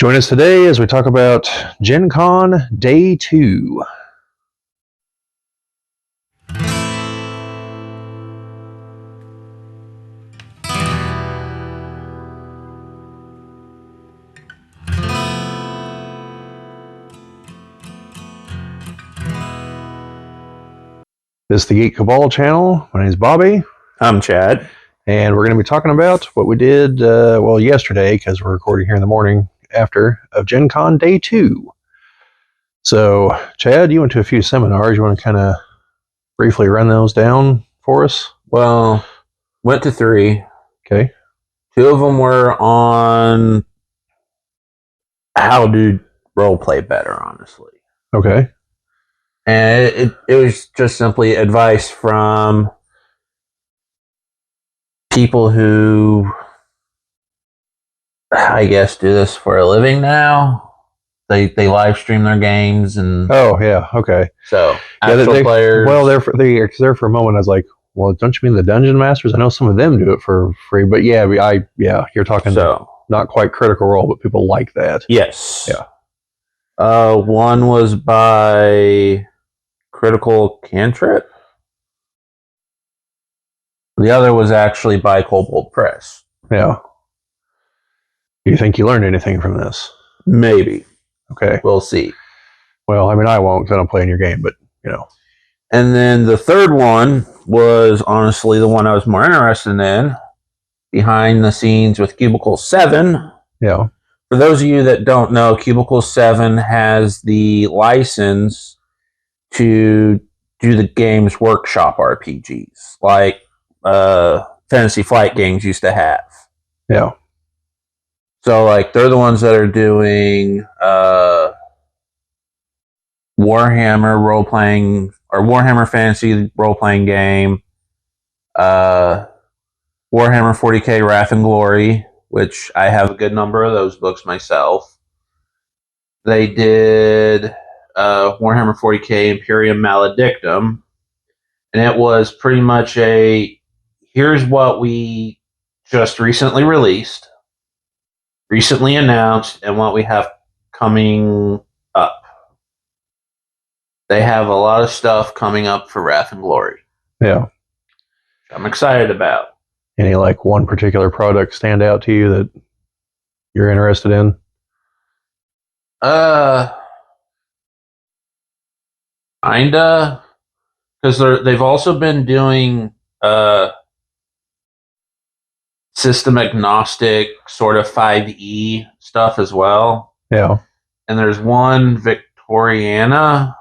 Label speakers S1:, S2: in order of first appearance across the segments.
S1: Join us today as we talk about GenCon Day 2. This is the Geek Cabal channel. My name is Bobby.
S2: I'm Chad.
S1: And we're going to be talking about what we did, yesterday, because we're recording here in the morning after, of GenCon Day 2. So, Chad, you went to a few seminars. You want to kind of briefly run those down for us?
S2: Well, went to 3.
S1: Okay.
S2: 2 of them were on how to role play better, honestly.
S1: Okay.
S2: And it was just simply advice from people who, I guess, do this for a living now. They live stream their games and
S1: oh yeah, okay.
S2: So actual players.
S1: Well, there for a moment. I was like, well, don't you mean the dungeon masters? I know some of them do it for free, but yeah, you're talking not quite Critical Role, but people like that.
S2: Yes.
S1: Yeah.
S2: One was by Critical Cantrip. The other was actually by Cobalt Press.
S1: Yeah. Do you think you learned anything from this?
S2: Maybe.
S1: Okay.
S2: We'll see.
S1: Well, I mean, I won't because I don't play in your game, but, you know.
S2: And then the third one was honestly the one I was more interested in. Behind the scenes with Cubicle 7.
S1: Yeah.
S2: For those of you that don't know, Cubicle 7 has the license to do the Games Workshop RPGs, like Fantasy Flight Games used to have.
S1: Yeah.
S2: So, like, they're the ones that are doing Warhammer role-playing, or Warhammer Fantasy role-playing game, Warhammer 40k Wrath and Glory, which I have a good number of those books myself. They did Warhammer 40k Imperium Maledictum, and it was pretty much here's what we just recently released, recently announced, and what we have coming up. They have a lot of stuff coming up for Wrath and Glory.
S1: Yeah.
S2: I'm excited about.
S1: Any, like, one particular product stand out to you that you're interested in?
S2: Kinda. Because they've also been doing system agnostic sort of 5e stuff as well.
S1: Yeah.
S2: And there's one Victoriana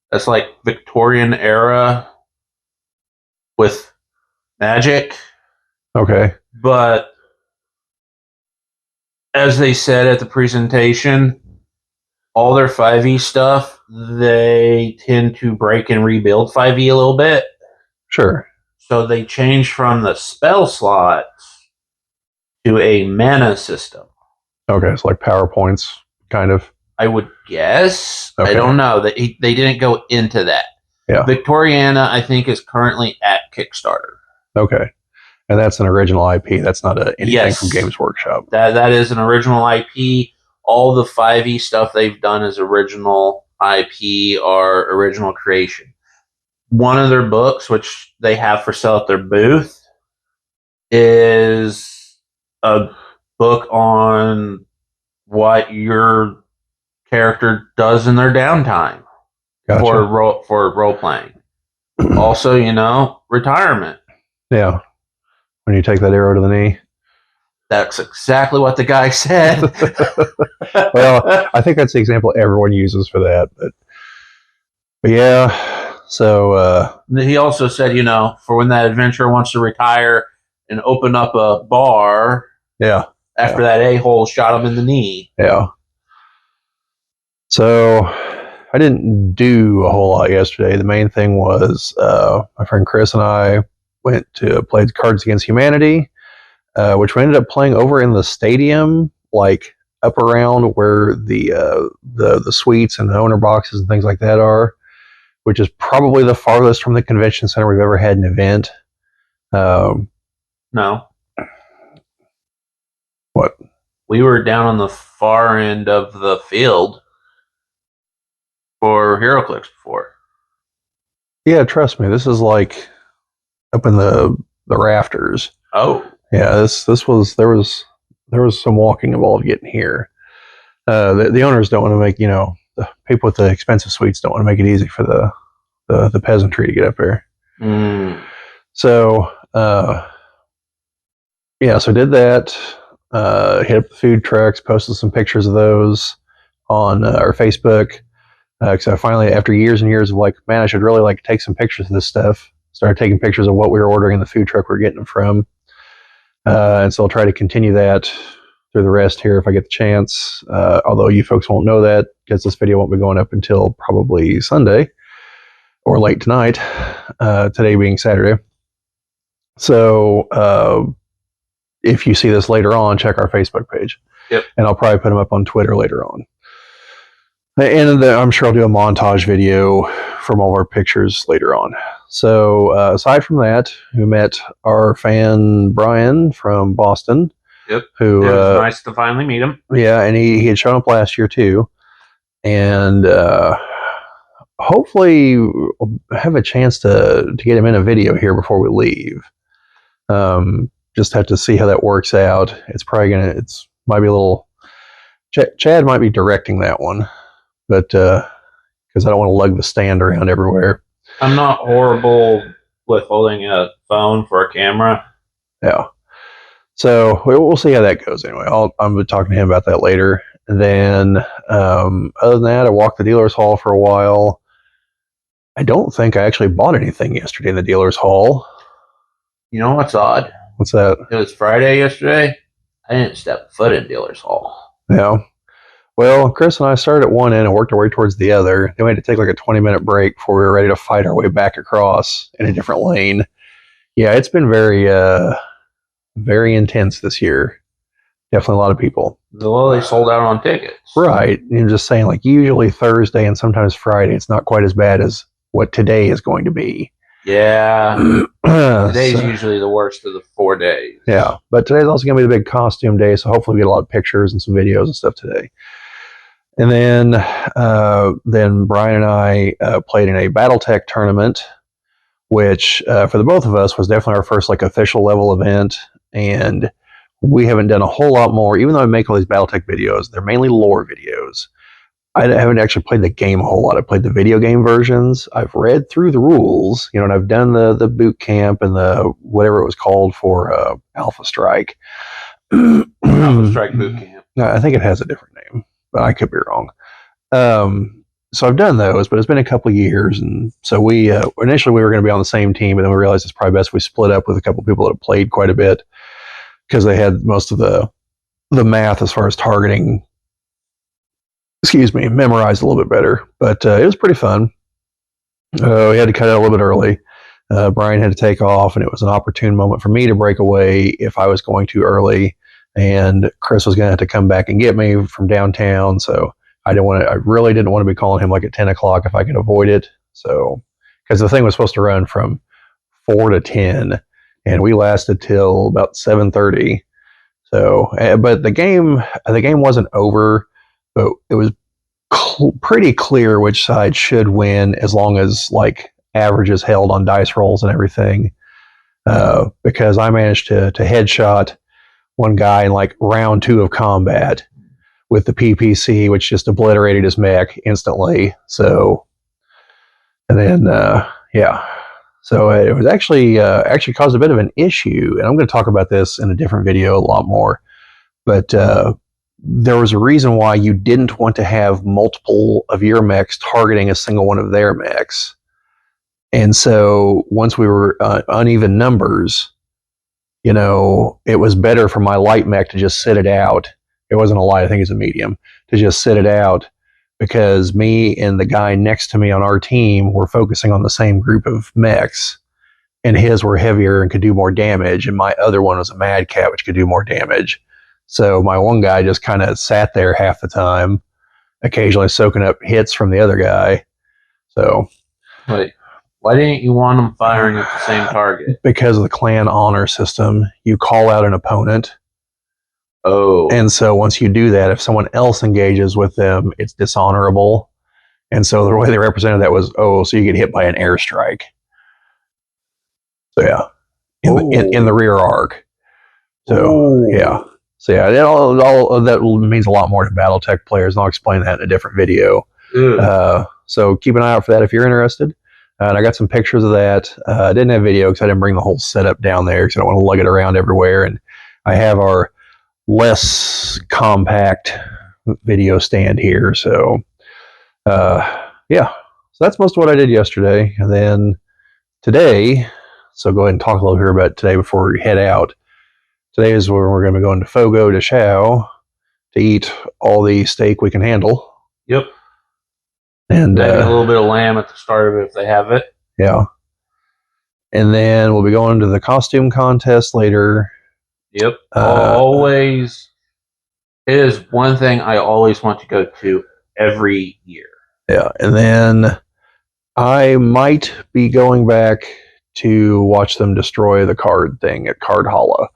S2: that's like Victorian era with magic.
S1: Okay.
S2: But as they said at the presentation, all their 5e stuff, they tend to break and rebuild 5e a little bit.
S1: Sure.
S2: So they changed from the spell slots to a mana system.
S1: Okay, it's like PowerPoints, kind of.
S2: I would guess. Okay. I don't know. They didn't go into that.
S1: Yeah.
S2: Victoriana, I think, is currently at Kickstarter.
S1: Okay. And that's an original IP. That's not anything from Games Workshop.
S2: That is an original IP. All the 5e stuff they've done is original IP or original creation. One of their books, which they have for sale at their booth, is a book on what your character does in their downtime. Gotcha. for role playing. Also, retirement.
S1: Yeah. When you take that arrow to the knee.
S2: That's exactly what the guy said.
S1: Well, I think that's the example everyone uses for that. But yeah, so...
S2: he also said, for when that adventurer wants to retire and open up a bar.
S1: Yeah.
S2: After that a-hole shot him in the knee.
S1: Yeah. So I didn't do a whole lot yesterday. The main thing was my friend Chris and I went to play Cards Against Humanity, which we ended up playing over in the stadium, like up around where the suites and the owner boxes and things like that are, which is probably the farthest from the convention center we've ever had an event.
S2: No.
S1: What?
S2: We were down on the far end of the field for HeroClix before.
S1: Yeah, trust me, this is like up in the rafters.
S2: Oh,
S1: Yeah, this was there was some walking involved getting here. The owners don't want to make the people with the expensive suites don't want to make it easy for the peasantry to get up there. So yeah, so did that. Hit up the food trucks, posted some pictures of those on our Facebook. Because I finally, after years and years of like, man, I should really like take some pictures of this stuff. Started taking pictures of what we were ordering in the food truck we're getting them from. And so I'll try to continue that through the rest here if I get the chance. Although you folks won't know that because this video won't be going up until probably Sunday or late tonight. Today being Saturday. So if you see this later on, check our Facebook page.
S2: Yep.
S1: And I'll probably put them up on Twitter later on. And I'm sure I'll do a montage video from all of our pictures later on. So aside from that, we met our fan Brian from Boston.
S2: Yep.
S1: Who
S2: it was nice to finally meet him.
S1: Yeah, and he had shown up last year too. And hopefully we'll have a chance to get him in a video here before we leave. Just have to see how that works out. It's probably might be a little Chad might be directing that one. But because I don't want to lug the stand around everywhere.
S2: I'm not horrible with holding a phone for a camera.
S1: Yeah. So we'll see how that goes anyway. I'm going to be talking to him about that later. And then other than that, I walked the dealer's hall for a while. I don't think I actually bought anything yesterday in the dealer's hall.
S2: You know what's odd?
S1: What's that?
S2: It was Friday yesterday. I didn't step foot in dealer's hall.
S1: Yeah. Well, Chris and I started at one end and worked our way towards the other. Then we had to take like a 20-minute break before we were ready to fight our way back across in a different lane. Yeah, it's been very, very intense this year. Definitely a lot of people.
S2: Well, they sold out on tickets.
S1: Right. I'm just saying, like, usually Thursday and sometimes Friday, it's not quite as bad as what today is going to be.
S2: Yeah. Today's usually the worst of the 4 days.
S1: Yeah. But today's also going to be the big costume day, so hopefully we get a lot of pictures and some videos and stuff today. And then Brian and I played in a BattleTech tournament, which for the both of us was definitely our first like official level event. And we haven't done a whole lot more, even though I make all these BattleTech videos. They're mainly lore videos. I haven't actually played the game a whole lot. I played the video game versions. I've read through the rules, and I've done the boot camp and the whatever it was called for Alpha Strike.
S2: Alpha Strike boot camp.
S1: I think it has a different name, but I could be wrong. So I've done those, but it's been a couple of years, and so we initially we were going to be on the same team, but then we realized it's probably best if we split up with a couple of people that have played quite a bit because they had most of the math as far as targeting. Memorized a little bit better, but it was pretty fun. We had to cut out a little bit early. Brian had to take off, and it was an opportune moment for me to break away if I was going too early, and Chris was going to have to come back and get me from downtown. So I really didn't want to be calling him like at 10 o'clock if I could avoid it. So because the thing was supposed to run from 4 to 10, and we lasted till about 7:30. So, but the game wasn't over. But it was pretty clear which side should win as long as like averages held on dice rolls and everything. Because I managed to headshot one guy in like round 2 of combat with the PPC, which just obliterated his mech instantly. So, and then so it was actually caused a bit of an issue, and I'm going to talk about this in a different video a lot more. But there was a reason why you didn't want to have multiple of your mechs targeting a single one of their mechs. And so once we were uneven numbers, it was better for my light mech to just sit it out. It wasn't a light, I think it's a medium, to just sit it out because me and the guy next to me on our team were focusing on the same group of mechs, and his were heavier and could do more damage, and my other one was a Mad Cat, which could do more damage. So my one guy just kind of sat there half the time, occasionally soaking up hits from the other guy. So,
S2: wait, why didn't you want them firing at the same target?
S1: Because of the clan honor system, you call out an opponent,
S2: Oh.
S1: And so once you do that, if someone else engages with them, it's dishonorable. And so the way they represented that was, oh, so you get hit by an airstrike. So yeah, in the rear arc. So yeah, so yeah, all that means a lot more to BattleTech players, and I'll explain that in a different video. So keep an eye out for that if you're interested. And I got some pictures of that. I didn't have video because I didn't bring the whole setup down there because I don't want to lug it around everywhere. And I have our less compact video stand here. So yeah, so that's most of what I did yesterday. And then today, so go ahead and talk a little here about today before we head out. Today is where we're going to be going to Fogo de Chao to eat all the steak we can handle.
S2: Yep.
S1: And
S2: maybe a little bit of lamb at the start of it if they have it.
S1: Yeah. And then we'll be going to the costume contest later.
S2: Yep. Always. It is one thing I always want to go to every year.
S1: Yeah. And then I might be going back to watch them destroy the card thing at Card Hollow.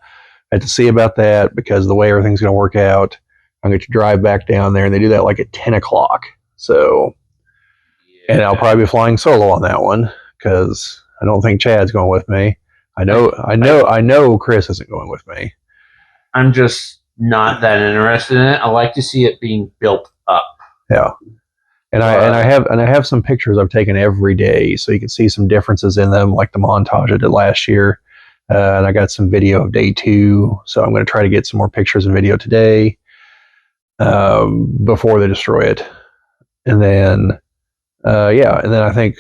S1: I had to see about that because the way everything's going to work out, I'm going to drive back down there, and they do that like at 10 o'clock. So, and I'll probably be flying solo on that one because I don't think Chad's going with me. I know Chris isn't going with me.
S2: I'm just not that interested in it. I like to see it being built up.
S1: Yeah. And I have some pictures I've taken every day, so you can see some differences in them, like the montage I did last year. And I got some video of day 2, so I'm going to try to get some more pictures and video today before they destroy it. And then, and then I think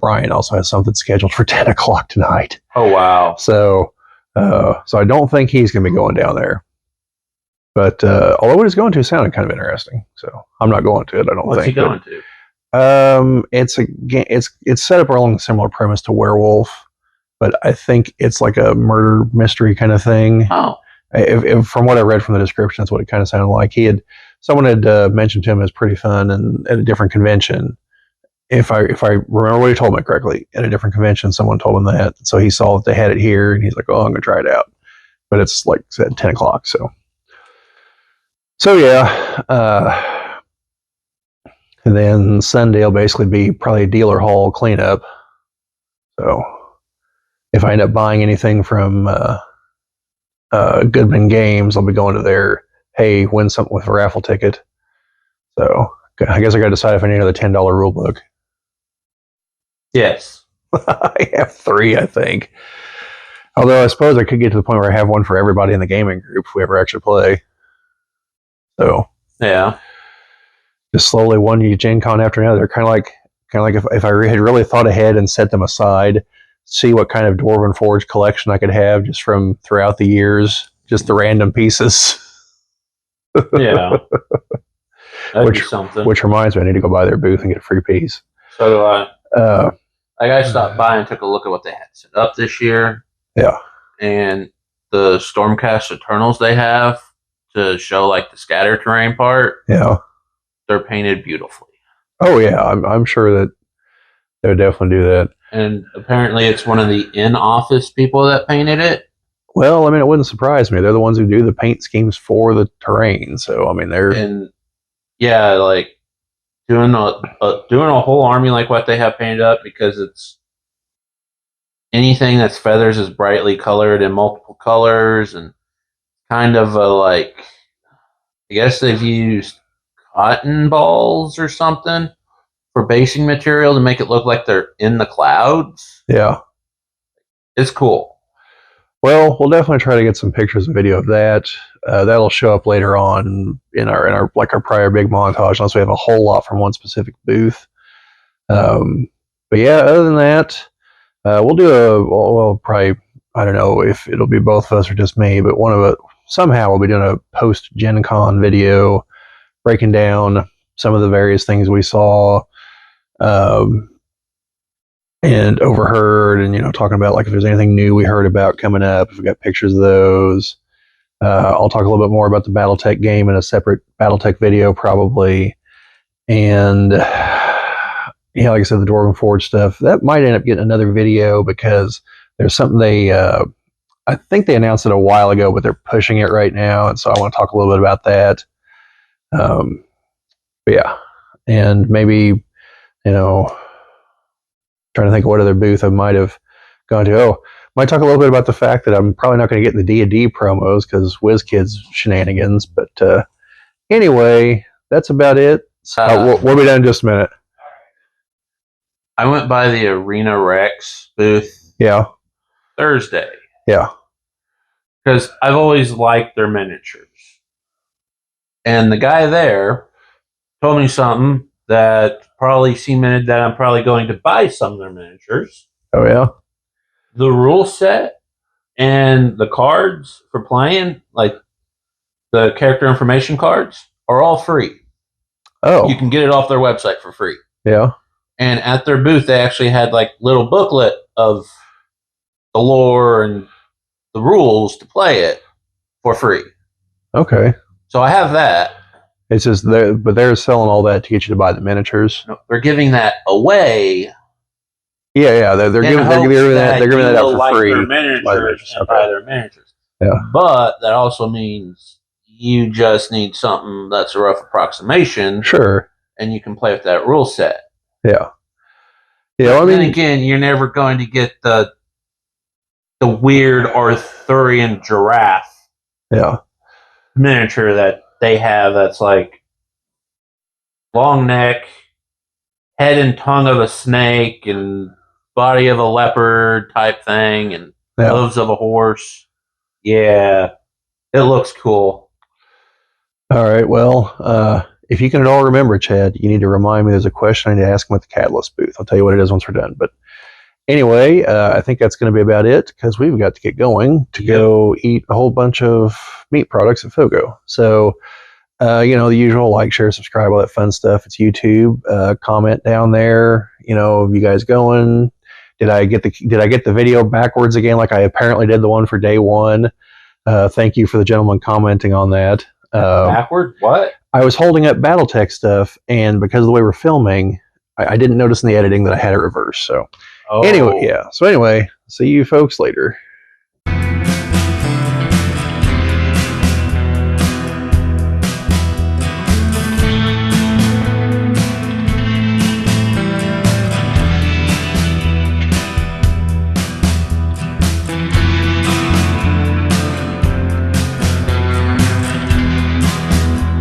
S1: Brian also has something scheduled for 10 o'clock tonight.
S2: Oh, wow.
S1: So I don't think he's going to be going down there. But although what he's going to sounded kind of interesting, so I'm not going to it. I don't think.
S2: What's he going to?
S1: It's set up along a similar premise to Werewolf, but I think it's like a murder mystery kind of thing.
S2: Oh,
S1: if from what I read from the description, that's what it kind of sounded like. Someone had mentioned to him as pretty fun, and at a different convention. If I remember what he told me correctly, at a different convention, someone told him that, so he saw that they had it here, and he's like, "Oh, I'm gonna try it out." But it's like at 10 o'clock, So yeah, and then Sunday will basically be probably a dealer hall cleanup. So if I end up buying anything from Goodman Games, I'll be going to their, hey, win something with a raffle ticket. So I guess I got to decide if I need another $10 rule book.
S2: Yes.
S1: I have 3, I think. Although I suppose I could get to the point where I have one for everybody in the gaming group if we ever actually play. So
S2: yeah,
S1: just slowly one GenCon after another. Kind of like if I had really thought ahead and set them aside, see what kind of Dwarven Forge collection I could have just from throughout the years, just the random pieces.
S2: Yeah, that'd be something.
S1: Which reminds me, I need to go by their booth and get a free piece.
S2: So do I. I stopped by and took a look at what they had set up this year.
S1: Yeah,
S2: and the Stormcast Eternals they have to show like the scatter terrain part.
S1: Yeah,
S2: they're painted beautifully.
S1: Oh yeah, I'm sure that they would definitely do that.
S2: And apparently, it's one of the in-office people that painted it.
S1: Well, I mean, it wouldn't surprise me. They're the ones who do the paint schemes for the terrain. So I mean,
S2: like doing a whole army like what they have painted up, because it's anything that's feathers is brightly colored in multiple colors, and kind of I guess they've used cotton balls or something for basing material to make it look like they're in the clouds.
S1: Yeah.
S2: It's cool.
S1: Well, we'll definitely try to get some pictures and video of that. That'll show up later on in our prior big montage, unless we have a whole lot from one specific booth. But yeah, other than that, we'll do probably, I don't know if it'll be both of us or just me, but somehow we'll be doing a post GenCon video breaking down some of the various things we saw and overheard, and talking about like if there's anything new we heard about coming up, if we got pictures of those. I'll talk a little bit more about the BattleTech game in a separate BattleTech video probably. And like I said, the Dwarven Forge stuff, that might end up getting another video because there's something they I think they announced it a while ago, but they're pushing it right now, and so I want to talk a little bit about that. But yeah, and maybe trying to think of what other booth I might have gone to. Oh, might talk a little bit about the fact that I'm probably not going to get the D&D promos because WizKids shenanigans. But anyway, that's about it. We'll be done in just a minute.
S2: I went by the Arena Rex booth.
S1: Yeah.
S2: Thursday.
S1: Yeah.
S2: Because I've always liked their miniatures. And the guy there told me something that probably cemented that I'm probably going to buy some of their miniatures.
S1: Oh, yeah?
S2: The rule set and the cards for playing, like the character information cards, are all free.
S1: Oh.
S2: You can get it off their website for free.
S1: Yeah.
S2: And at their booth, they actually had like little booklet of the lore and the rules to play it for free.
S1: Okay.
S2: So I have that.
S1: It's just they're selling all that to get you to buy the miniatures.
S2: No, they're giving that away.
S1: Yeah. They're giving that out for free.
S2: Their miniatures and buy their miniatures.
S1: Yeah.
S2: But that also means you just need something that's a rough approximation.
S1: Sure.
S2: And you can play with that rule set.
S1: Yeah. Yeah. Well,
S2: then again, you're never going to get the weird Arthurian giraffe.
S1: Yeah.
S2: Miniature that they have that's like long neck, head and tongue of a snake, and body of a leopard type thing, and hooves of a horse. Yeah, it looks cool.
S1: All right. Well, if you can at all remember, Chad, you need to remind me there's a question I need to ask him at the Catalyst booth. I'll tell you what it is once we're done. But anyway, I think that's going to be about it because we've got to get going to go eat a whole bunch of meat products at Fogo. So, the usual, like, share, subscribe, all that fun stuff. It's YouTube. Comment down there. You guys going? Did I get the video backwards again, like I apparently did the one for day one? Thank you for the gentleman commenting on that.
S2: Backward? What?
S1: I was holding up BattleTech stuff, and because of the way we're filming, I didn't notice in the editing that I had it reversed. So anyway, see you folks later.